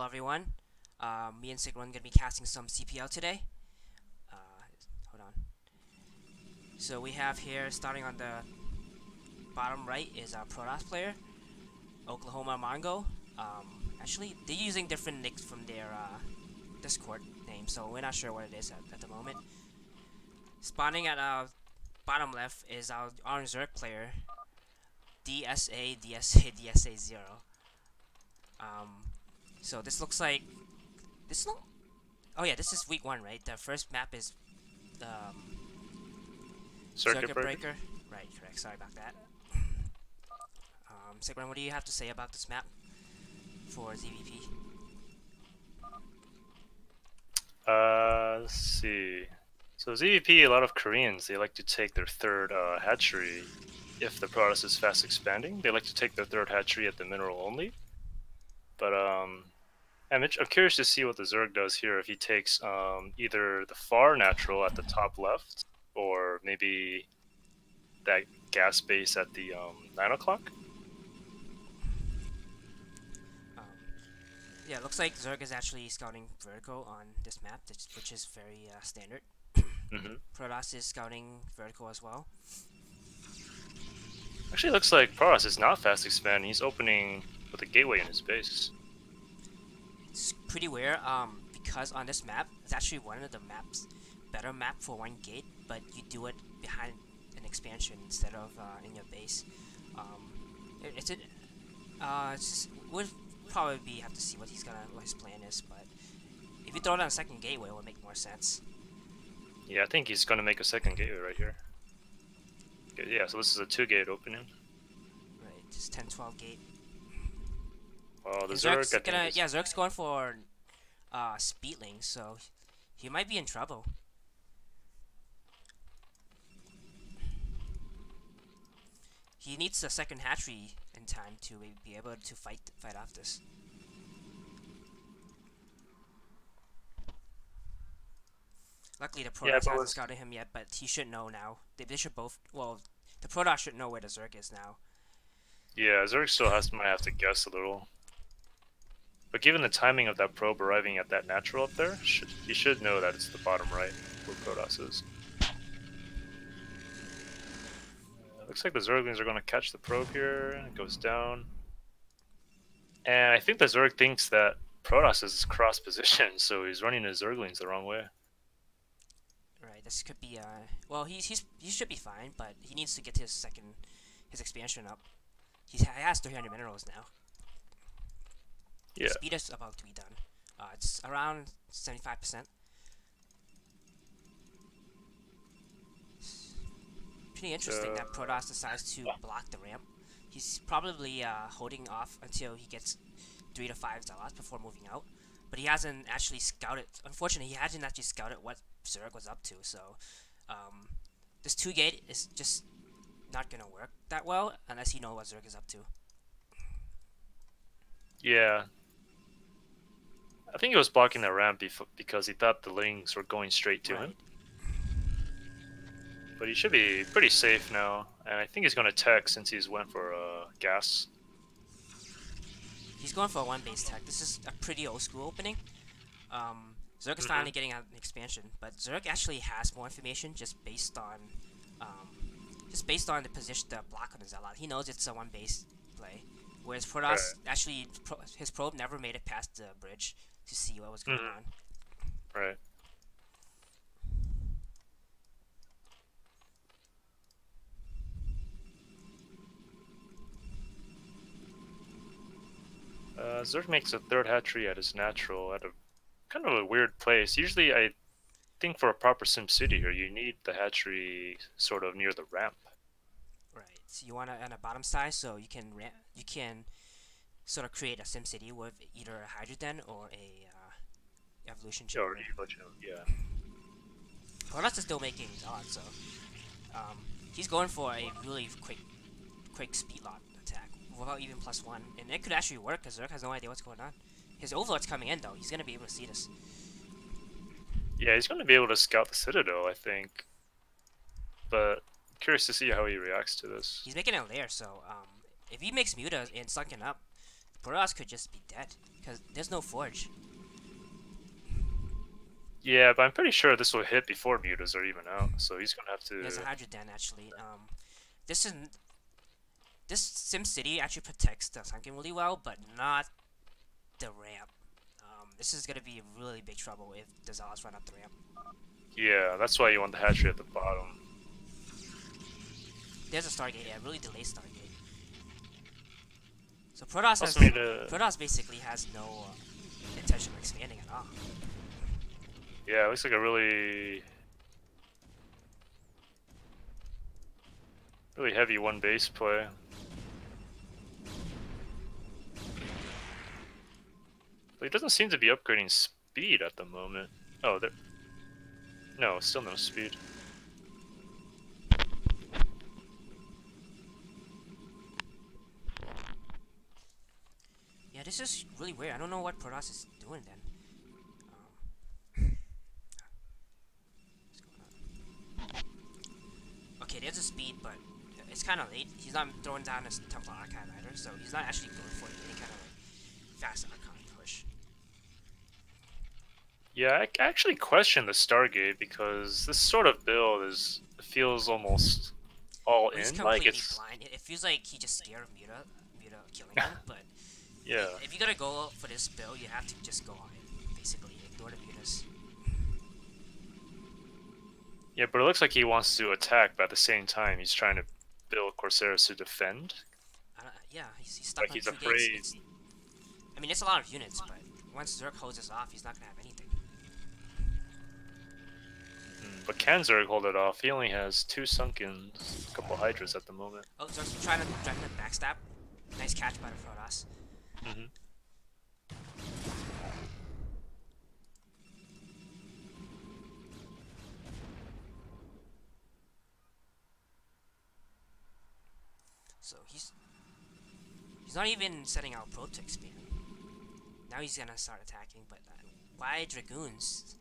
Hello everyone. Me and Sigrun are gonna be casting some CPL today. Hold on. So we have here, starting on the bottom right, is our Protoss player, Oklahoma Mongo. Actually, they're using different nicks from their Discord name, so we're not sure what it is at the moment. Spawning at our bottom left is our orange Zerg player, DSA0. So this looks like this look. Oh yeah, this is week 1, right? The first map is Circuit breaker. Breaker. Right, correct. Sorry about that. Sigrun, what do you have to say about this map for ZVP? Let's see. So ZVP, a lot of Koreans, they like to take their third hatchery. If the Protoss is fast expanding, they like to take their third hatchery at the mineral only. But I'm curious to see what the Zerg does here. If he takes either the far natural at the top left, or maybe that gas base at the 9 o'clock. Yeah, it looks like Zerg is actually scouting vertical on this map, which is very standard. Protoss is scouting vertical as well. Actually, it looks like Protoss is not fast expanding. He's opening with a gateway in his base. It's pretty weird, because on this map, it's actually one of the better map for one gate, but you do it behind an expansion instead of in your base. We'll probably have to see what his plan is, but if you throw it on a second gateway, it will make more sense. Yeah, I think he's gonna make a second gateway right here. Okay, yeah, so this is a 2-gate opening. Right, just 10-12 gate. Well, the Zerg, Zerg's going for Speedling, so he might be in trouble. He needs a second hatchery in time to be able to fight off this. Luckily, the Protoss hasn't scouted him yet, but he should know now. They should both. Well, the Protoss should know where the Zerg is now. Yeah, Zerg still might have to guess a little. But given the timing of that probe arriving at that natural up there, he should know that it's the bottom right where Protoss is. Looks like the Zerglings are going to catch the probe here, and it goes down. And I think the Zerg thinks that Protoss is cross position, so he's running his Zerglings the wrong way. Right, this could be well, he should be fine, but he needs to get his expansion up. He has 300 minerals now. Yeah. Speed is about to be done. It's around 75%. Pretty interesting that Protoss decides to block the ramp. He's probably holding off until he gets 3 to 5 Zealots before moving out. But he hasn't actually scouted. Unfortunately, he hasn't actually scouted what Zerg was up to. So this 2-gate is just not gonna work that well unless you know what Zerg is up to. Yeah. I think he was blocking the ramp because he thought the Lings were going straight to him. But he should be pretty safe now, and I think he's going to tech since he's went for gas. He's going for a 1-base tech. This is a pretty old school opening. Zerg is finally getting out an expansion, but Zerg actually has more information just based on the position, the block on the Zealot. He knows it's a 1-base play, whereas Protoss actually his probe never made it past the bridge to see what was going on. Right. Zerg makes a third hatchery at his natural at a kind of a weird place. Usually, I think for a proper sim city here, you need the hatchery sort of near the ramp. Right. So you want it on a bottom side, so you can sort of create a sim city with either a hydrogen or a evolution chamber. Or evolution, yeah. Protoss is still making odds, so he's going for a really quick speed lot attack without even +1, and it could actually work because Zerg has no idea what's going on. His Overlord's coming in though; he's gonna be able to see this. Yeah, he's gonna be able to scout the Citadel, I think. But curious to see how he reacts to this. He's making a lair, so if he makes Muta and Sunken Up, Protoss could just be dead because there's no forge. Yeah, but I'm pretty sure this will hit before mutas are even out, so he's gonna have to. There's a Hydra Den actually. This SimCity actually protects the sunken really well, but not the ramp. This is gonna be really big trouble if the Zealots run up the ramp. Yeah, that's why you want the hatchery at the bottom. There's a Stargate, yeah, really delayed Stargate. So Protoss basically has no intention of expanding at all. Yeah, it looks like a really heavy one base play. But he doesn't seem to be upgrading speed at the moment. Oh, there. No, still no speed. Yeah, this is really weird. I don't know what Protoss is doing then. Okay, there's a speed, but it's kind of late. He's not throwing down his Templar Archive either, so he's not actually going for any kind of like fast Archon push. Yeah, I actually question the Stargate because this sort of build feels almost all in. He's Like completely blind. It feels like he just scared of Muta killing him, but yeah. if you gotta go for this build, you have to just go on it. Basically, ignore the Mutas. Yeah, but it looks like he wants to attack, but at the same time, he's trying to build Corsairs to defend. Yeah, he's stuck on he's 2 afraid. gates. I mean, it's a lot of units, but once Zerg holds this off, he's not gonna have anything. But can Zerg hold it off? He only has 2 Sunkens, a couple Hydras at the moment. Oh, Zerg's trying to backstab. Nice catch by the Protoss. So he's not even setting out Pro to expand. Now he's gonna start attacking, but why Dragoons?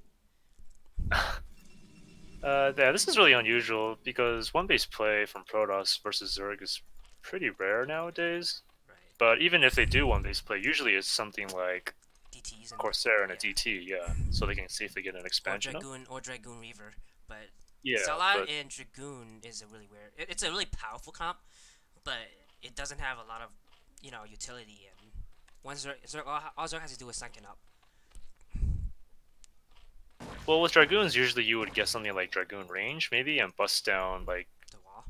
Yeah, this is really unusual because one base play from Protoss versus Zerg is pretty rare nowadays. Right. But even if they do one base play, usually it's something like DTs and Corsair and a DT, yeah, so they can safely get an expansion. Or Dragoon Reaver, but yeah, Zealot and Dragoon is a really weird. It's a really powerful comp, but it doesn't have a lot of utility. And once all Zerg has to do is sunken up. Well, with Dragoons, usually you would get something like Dragoon range, maybe, and bust down, like... The wall?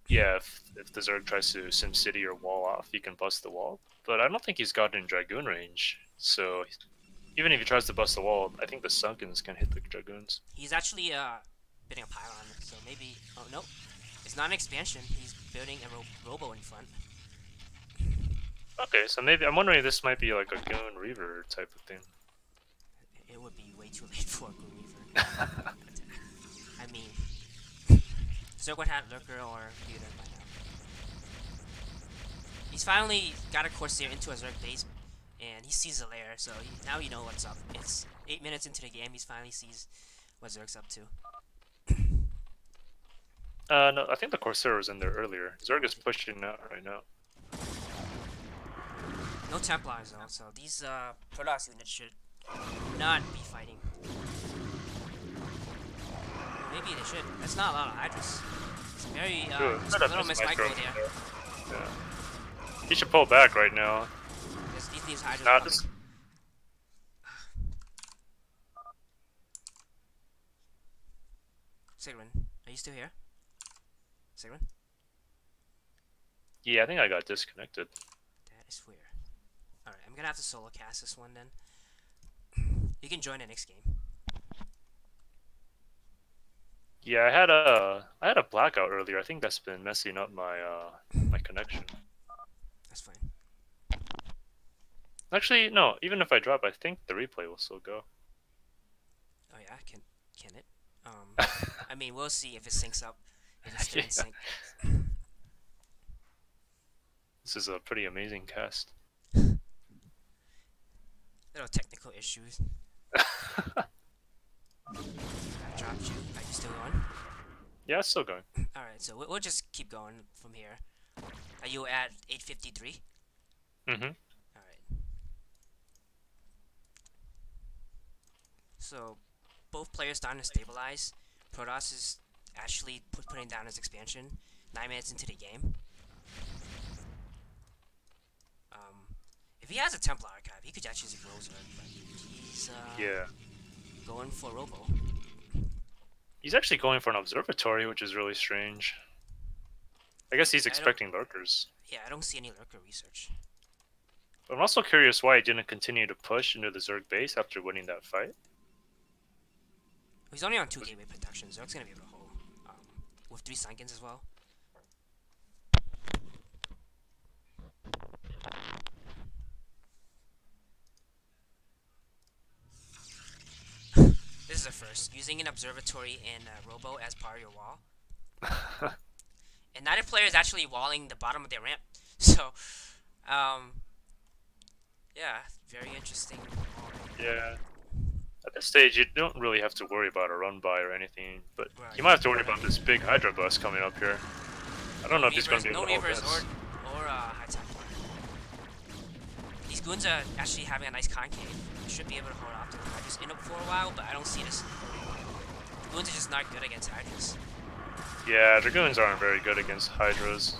Yeah, if the Zerg tries to SimCity or wall off, you can bust the wall. But I don't think he's gotten Dragoon range, so... Even if he tries to bust the wall, I think the Sunkens can hit the Dragoons. He's actually, building a pylon, so maybe... Oh, no. It's not an expansion. He's building a robo in front. Okay, so maybe... I'm wondering if this might be like a Goon Reaver type of thing. It would be way too late for a Goon Reaver. I mean, Zerg would have Lurker or Muta by now. He's finally got a Corsair into a Zerg base, and he sees the lair, so now you know what's up. It's 8 minutes into the game, he finally sees what Zerg's up to. No, I think the Corsair was in there earlier. Zerg is pushing out right now. No Templars though, so these Protoss units should not be fighting. Maybe they should. That's not a lot of Hydras. It's very just a little mismicro there. Yeah. He should pull back right now. These Hydras Sigrun, are you still here? Sigrun? Yeah, I think I got disconnected. That is weird. Alright, I'm gonna have to solo cast this one then. You can join the next game. Yeah, I had a blackout earlier. I think that's been messing up my my connection. That's fine. Actually, no. Even if I drop, I think the replay will still go. Oh yeah, can it? I mean, we'll see if it syncs up. If it's still in sync. This is a pretty amazing cast. Little technical issues. I dropped you. Are you still going? Yeah, it's still going. Alright, so we'll just keep going from here. Are you at 853? Mm-hmm. Alright, So both players starting to stabilize. Protoss is actually putting down his expansion 9 minutes into the game. If he has a Templar archive, he could actually use a Zerg, but he's Yeah. going for Robo. He's actually going for an observatory, which is really strange. I guess he's expecting lurkers. Yeah, I don't see any lurker research. But I'm also curious why he didn't continue to push into the Zerg base after winning that fight. He's only on 2 gateway protection. Zerg's gonna be able to hold with 3 Sunkins as well. This is a first. Using an observatory in Robo as part of your wall. And neither player is actually walling the bottom of their ramp. So, yeah, very interesting. Yeah. At this stage, you don't really have to worry about a run by or anything, but Right. you might have to worry about this big Hydra bus coming up here. I don't know if he's going to be able to hold this. or High Templar. These goons are actually having a nice concave. They should be able to hold off to the Hydras in up for a while, but I don't see this. The goons are just not good against Hydras. Yeah, Dragoons aren't very good against Hydras.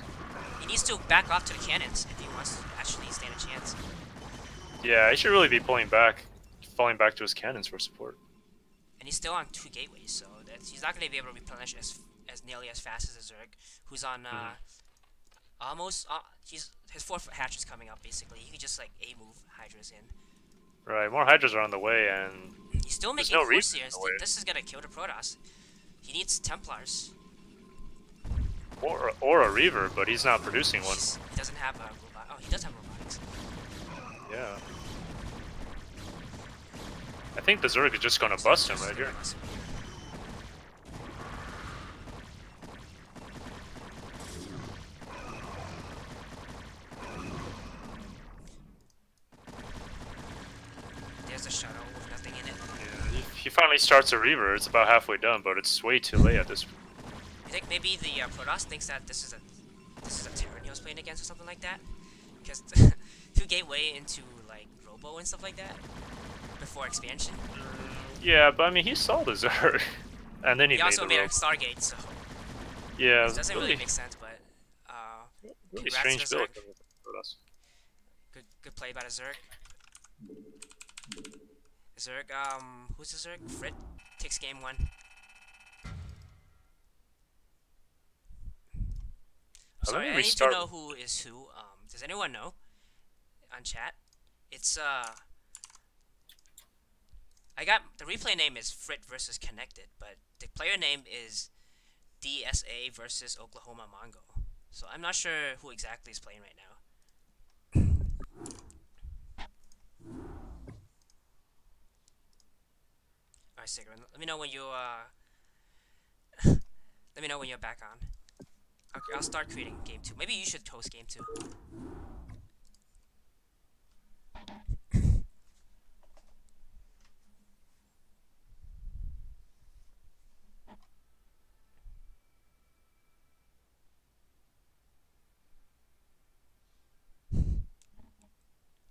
He needs to back off to the cannons if he wants to actually stand a chance. Yeah, he should really be falling back to his cannons for support. And he's still on 2 gateways, so he's not going to be able to replenish as nearly as fast as a Zerg, who's on almost. His 4th hatch is coming up basically. He could just like A-move Hydras in. Right, more Hydras are on the way, and he's still making Corsairs. This is going to kill the Protoss. He needs Templars. Or a Reaver, but he's not producing one. He doesn't have a robot. Oh, he does have robotics. Yeah. I think the Zerg is just going to bust him right here. There's a shuttle with nothing in it. Yeah, he finally starts a Reaver. It's about halfway done, but it's way too late at this point. I think maybe the Protoss thinks that this is a Terran he was playing against or something like that, because 2 gateway into like Robo and stuff like that before expansion. Yeah, but I mean he saw the Zerg, and then he also made a Stargate, so yeah, it doesn't really make sense. But really strange build. Good play by the Zerg. Zerg, who's the Zerg? Frit takes game 1. Sorry, I need to know who is who. Does anyone know? On chat? It's I got the replay name is Frit versus Connected, but the player name is DSA versus Oklahoma Mongo. So I'm not sure who exactly is playing right now. Alright, Sigrun, let me know when you let me know when you're back on. Okay, I'll start creating game 2. Maybe you should host game 2.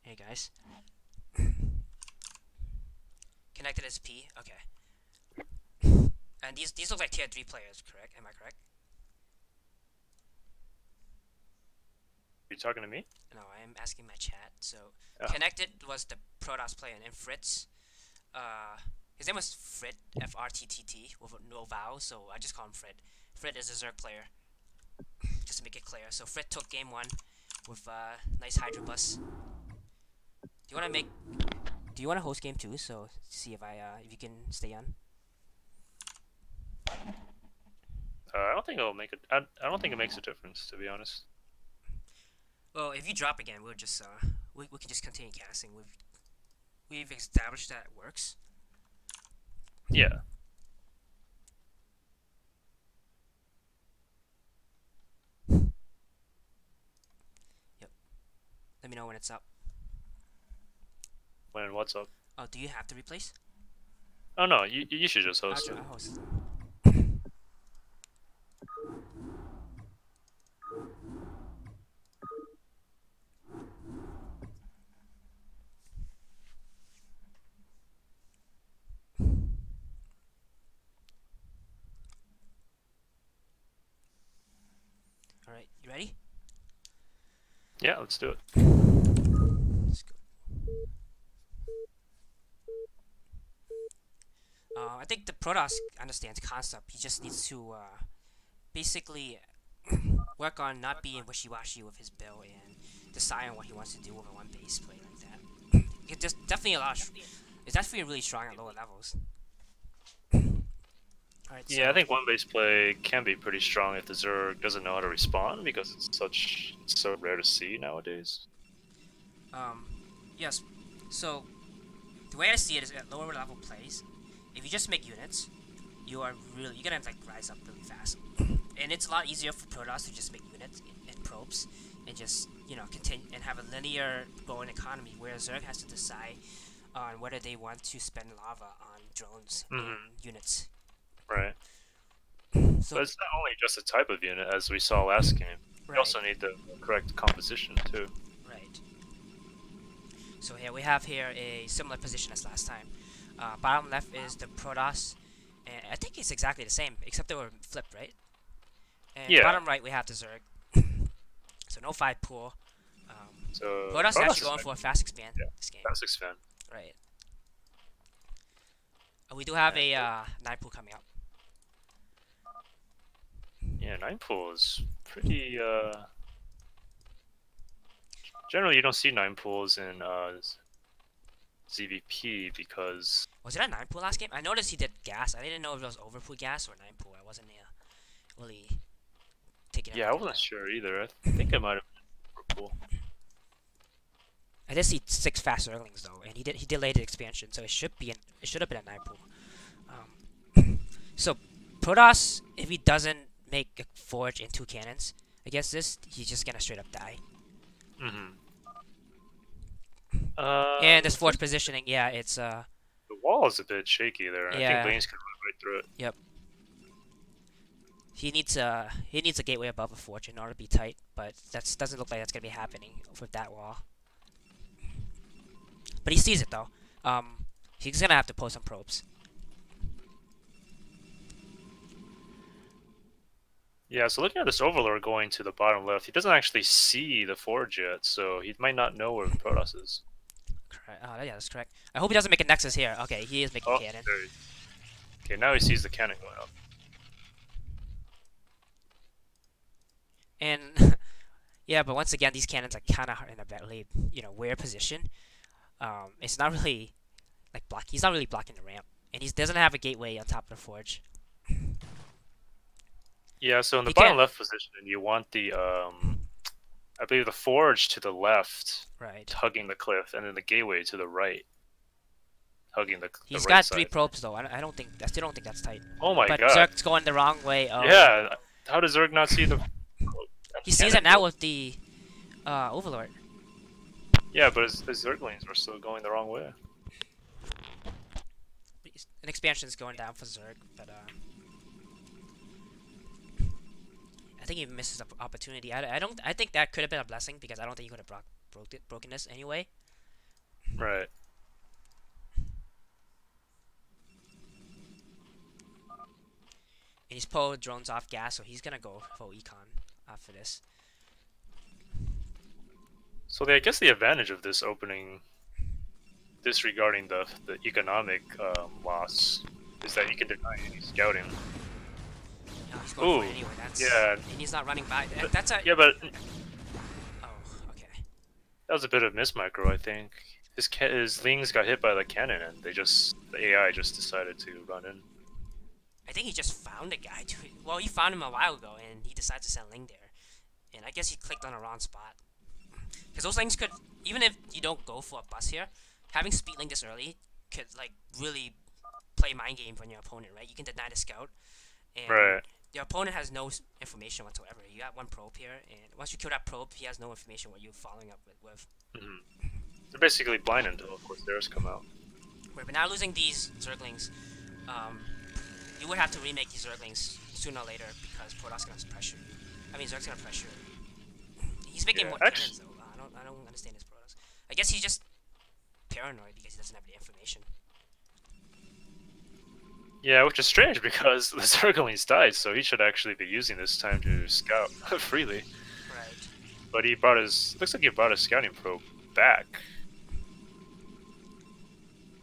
Hey guys. Connected SP, okay. And these look like tier 3 players, correct? Am I correct? Are you talking to me? No, I am asking my chat. So, Connected was the Protoss player, and Fritz, his name was Frit, FRTTT, with no vowels, so I just call him Frit. Frit is a Zerg player, just to make it clear. So, Frit took game 1 with nice Hydra bus. Do you want to host game 2? So, see if if you can stay on. I don't think it'll make it. I don't think it makes a difference, to be honest. Well, if you drop again, we'll just we can just continue casting. We've established that it works. Yeah. Yep. Let me know when it's up. When what's up? Oh, do you have to replace? Oh no, you should just host it. I'll host it. Alright, you ready? Yeah, let's do it. Let's go. I think the Protoss understands concept. He just needs to basically work on not being wishy-washy with his build and decide on what he wants to do with a one base play like that. It's just definitely a lot. It's definitely really strong at lower levels. Alright, Yeah, so I think one base play can be pretty strong if the Zerg doesn't know how to respond because it's so rare to see nowadays. yes. So the way I see it is at lower level plays, if you just make units, you're gonna like rise up really fast. And it's a lot easier for Protoss to just make units and probes and just, you know, continue and have a linear growing economy, where Zerg has to decide on whether they want to spend lava on drones and units. Right. So But it's not only just a type of unit, as we saw last game. You right, also need the correct composition too. right. So here we have a similar position as last time. Bottom left is the Protoss, and I think it's exactly the same, except they were flipped, right? And Yeah. bottom right we have the Zerg. So no 5 pool. So Protoss is Protoss actually going for a fast expand this game. fast expand. Right. We do have a 9 pool coming up. Yeah, 9 pool is pretty. Generally, you don't see 9 pools in ZVP because. Was it a 9 pool last game? I noticed he did gas. I didn't know if it was overpool gas or 9 pool. I wasn't really taking it. Yeah, I wasn't sure either. I think it might have been overpool. I did see 6 fast Zerglings though, and he delayed the expansion, so it should have been a 9 pool. So Protoss, if he doesn't make a forge and 2 cannons against this, he's just gonna straight up die. And this forge positioning, yeah, it's the wall is a bit shaky there. Yeah. I think lanes can run right through it. Yep. He needs a gateway above a forge in order to be tight, but that doesn't look like that's gonna be happening with that wall. But he sees it though. He's gonna have to post some probes. Yeah, so looking at this Overlord going to the bottom left, he doesn't actually see the forge yet, so he might not know where the Protoss is. Correct. Yeah, that's correct. I hope he doesn't make a nexus here. Okay, he is making cannon. Okay, now he sees the cannon going up. And yeah, but once again, these cannons are kind of in a very, weird position. It's not really like he's not really blocking the ramp, and he doesn't have a gateway on top of the forge. Yeah, so in the bottom left position, you want the I believe the forge to the left, right, hugging the cliff, and then the gateway to the right, hugging the. He's the got right 3 side. probes though. I still don't think that's tight. Oh my but god! Zerg's going the wrong way. Oh. Yeah, how does Zerg not see the? He sees it now with the Overlord. Yeah, but his Zerglings were still going the wrong way. An expansion is going down for Zerg, but I think he misses an opportunity. I think that could have been a blessing, because I don't think he could have broken this anyway. Right. And he's pulled drones off gas, so he's gonna go full econ after this. So I guess the advantage of this opening, disregarding the economic loss, is that you can deny any scouting. No, he's going for it anyway. And he's not running by. That's a. Yeah, but. Oh, okay. That was a bit of mismicro, I think. His Lings got hit by the cannon, and the AI just decided to run in. I think he just found a guy. Well, he found him a while ago, and he decided to send Ling there. And I guess he clicked on the wrong spot. Because those Lings could, even if you don't go for a bus here, having speed Ling this early could like really play mind game on your opponent, right? You can deny the scout, and your opponent has no information whatsoever. You got 1 probe here, and once you kill that probe, he has no information what you're following up with. They're basically blind until, of course, theirs come out. Right, but now losing these Zerglings, you would have to remake these Zerglings sooner or later, because Protoss gonna pressure. I mean, Zerg's gonna pressure. He's making more cannons though. I don't understand his Protoss. I guess he's just paranoid because he doesn't have the information. Yeah, which is strange because the Zerglings died, so he should actually be using this time to scout freely. Right. But he brought his... Looks like he brought his scouting probe back.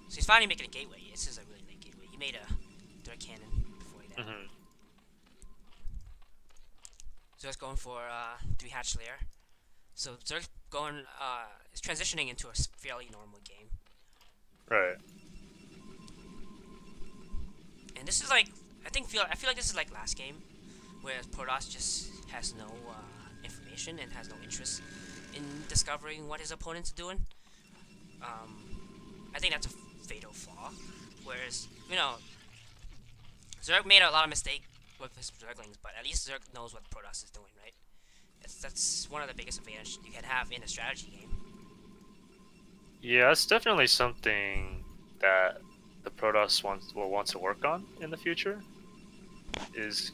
So he's finally making a gateway. This is a really late gateway. He made a direct cannon before that. So it's going for 3 hatch layer. So Zerg's going is transitioning into a fairly normal game. Right. And this is like I feel like this is like last game, where Protoss just has no information and has no interest in discovering what his opponent's doing. I think that's a fatal flaw. Whereas, you know, Zerg made a lot of mistakes with his Zerglings, but at least Zerg knows what Protoss is doing, right? That's one of the biggest advantages you can have in a strategy game. Yeah, it's definitely something that the Protoss will want to work on in the future, is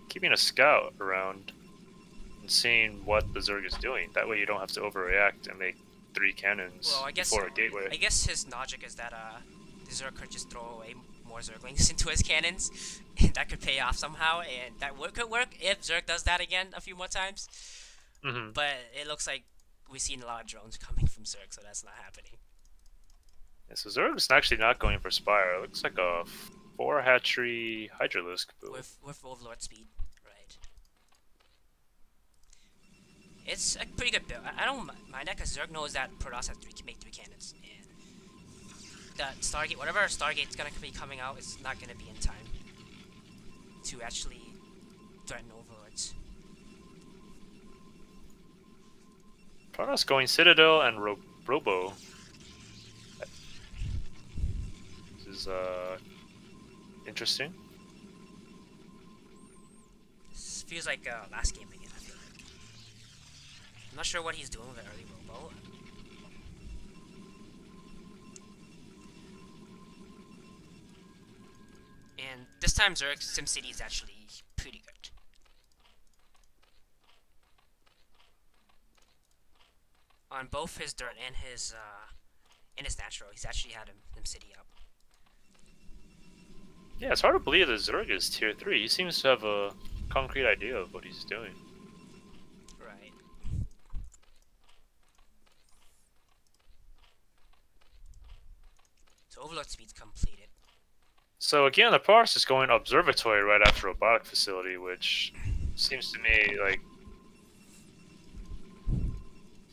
keeping a scout around and seeing what the Zerg is doing. That way you don't have to overreact and make 3 cannons before a gateway. I guess his logic is that the Zerg could just throw away more Zerglings into his cannons, and that could pay off somehow, and that could work if Zerg does that again a few more times. But it looks like we've seen a lot of drones coming from Zerg, so that's not happening. Yeah, so Zerg's actually not going for Spire. It looks like a 4 hatchery Hydralisk build. With Overlord speed, right. It's a pretty good build. I don't mind that, because Zerg knows that Protoss has can make 3 cannons, and that Stargate, whatever Stargate's gonna be coming out, is not gonna be in time to actually threaten Overlords. Protoss going Citadel and Robo. This is interesting. This feels like last game again, I feel like. I'm not sure what he's doing with the early Robo. And this time Zerg's SimCity is actually pretty good. On both his dirt and his natural, he's actually had SimCity up. Yeah, it's hard to believe that Zerg is tier 3. He seems to have a concrete idea of what he's doing. Right. So Overlord speed's completed. So again, the Protoss is going Observatory right after Robotic Facility, which seems to me like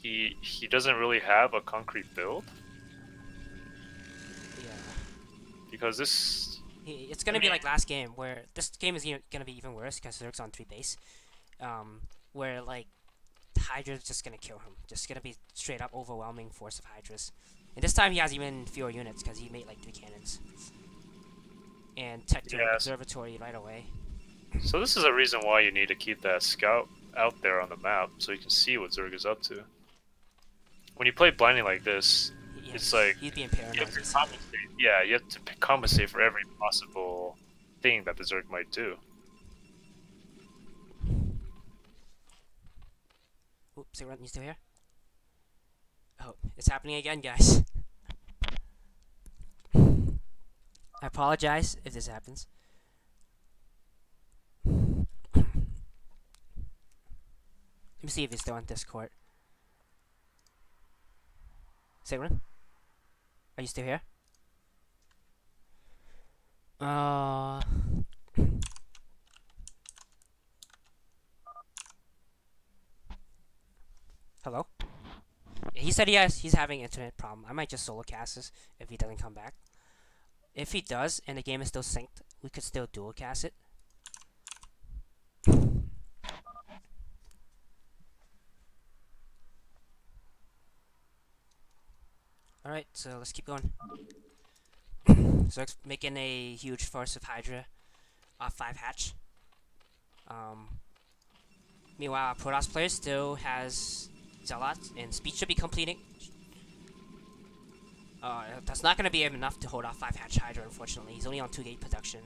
he doesn't really have a concrete build. Yeah. Because this... It's gonna be like last game, where this game is gonna be even worse because Zerg's on 3 base, where like Hydra's just gonna kill him. Just gonna be straight up overwhelming force of Hydras. And this time he has even fewer units because he made like 3 cannons. And tech to Observatory right away. So this is a reason why you need to keep that scout out there on the map so you can see what Zerg is up to. When you play blindly like this, it's like he's being paranoid. You have to compensate. Yeah, you have to compensate for every possible thing that the Zerg might do. Oops, Sigrun, you still here? Oh, it's happening again, guys. I apologize if this happens. Let me see if he's still on Discord. Sigrun? Are you still here? Hello? Yeah, he said he's having internet problem. I might just solo cast this if he doesn't come back. If he does, and the game is still synced, we could still dual cast it. Alright, so let's keep going. So it's making a huge force of Hydra off 5 hatch. Meanwhile, Protoss player still has Zealots, and speed should be completing. That's not going to be enough to hold off 5 hatch Hydra, unfortunately. He's only on 2 gate production.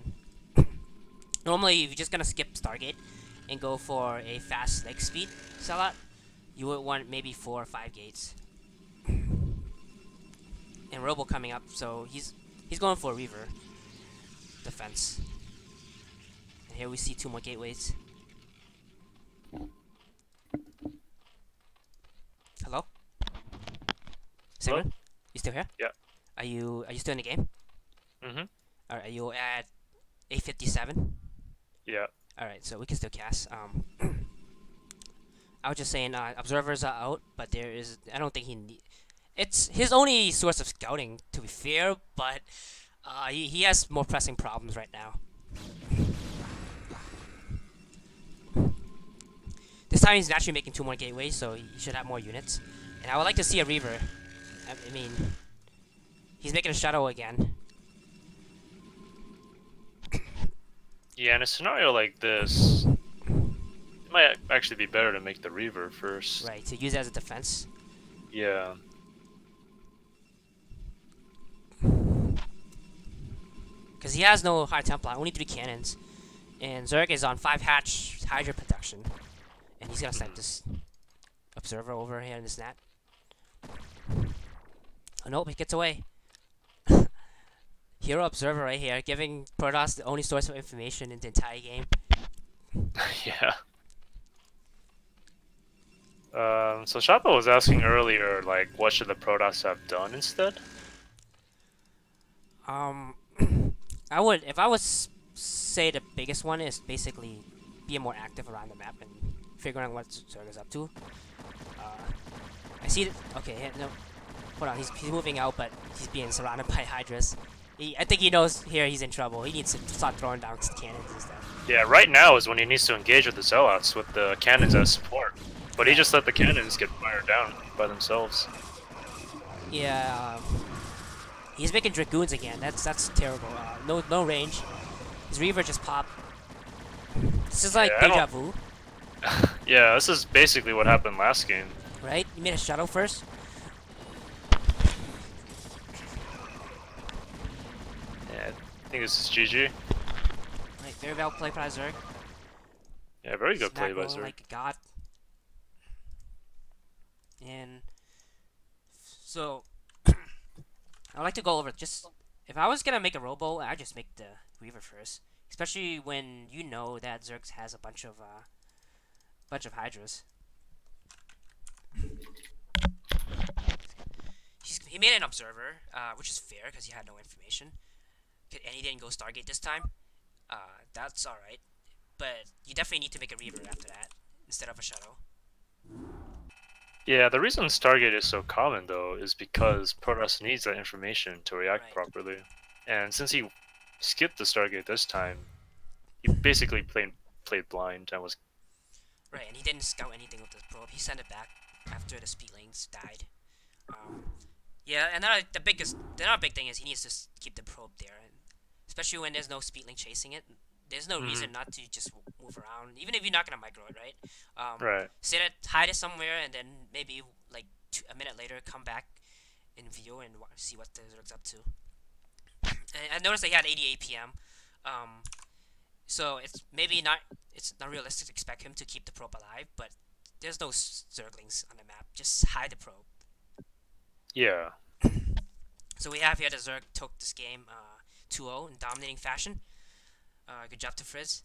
Normally, if you're just going to skip Stargate and go for a fast leg speed Zealot, you would want maybe 4 or 5 gates. And Robo coming up, so he's going for a Reaver. defense. And here we see 2 more gateways. Hello? Hello? Sigrun? You still here? Yeah. Are you still in the game? Mhm. Alright, are you at 857? Yeah. Alright, so we can still cast. I was just saying, observers are out, but there is. I don't think it's his only source of scouting, to be fair, but he has more pressing problems right now. This time he's actually making 2 more gateways, so he should have more units. And I would like to see a Reaver. I mean, he's making a shuttle again. Yeah, in a scenario like this, it might actually be better to make the Reaver first. Right, to use it as a defense. Yeah. Because he has no High Templar, only 3 cannons. And Zerg is on 5 hatch Hydra production. And he's gonna snipe this observer over here in this net. Oh nope, he gets away. Hero observer right here, giving Protoss the only source of information in the entire game. Yeah. So Shapa was asking earlier, like, what should the Protoss have done instead? I would, if I was say the biggest one is basically be more active around the map and figuring out what Zerg is up to. I see. Okay, no, hold on. He's moving out, but he's being surrounded by Hydras. I think he knows here he's in trouble. He needs to start throwing down cannons and stuff. Yeah, right now is when he needs to engage with the Zealots with the cannons as support. But he just let the cannons get fired down by themselves. Yeah, he's making Dragoons again. That's terrible. No range. His Reaver just popped. This is like deja vu. Yeah, this is basically what happened last game. Right? You made a shuttle first. Yeah, I think this is GG. Right, very well played by Zerg. Yeah, very good play by Zerg. Zerg. Like a god. And so I'd like to go over just if I was gonna make a robo, I'd just make the Reaver first, especially when you know that Zerg has a bunch of Hydras. He made an observer, which is fair because he had no information, and he didn't go Stargate this time. That's all right, but you definitely need to make a Reaver after that instead of a shuttle. Yeah, the reason Stargate is so common, though, is because Protoss needs that information to react properly. And since he skipped the Stargate this time, he basically played blind and was... Right, and he didn't scout anything with the probe. He sent it back after the speedlings died. Yeah, and the another big thing is he needs to keep the probe there, and especially when there's no speedling chasing it. There's no reason not to just move around, even if you're not gonna micro it, right? Right. Set it, hide it somewhere, and then maybe like a minute later come back in view and see what the Zerg's up to. And I noticed that he had 88 PM, so it's not realistic to expect him to keep the probe alive, but there's no Zerglings on the map. Just hide the probe. Yeah. So we have here the Zerg took this game 2-0 in dominating fashion. Good job to Frizz.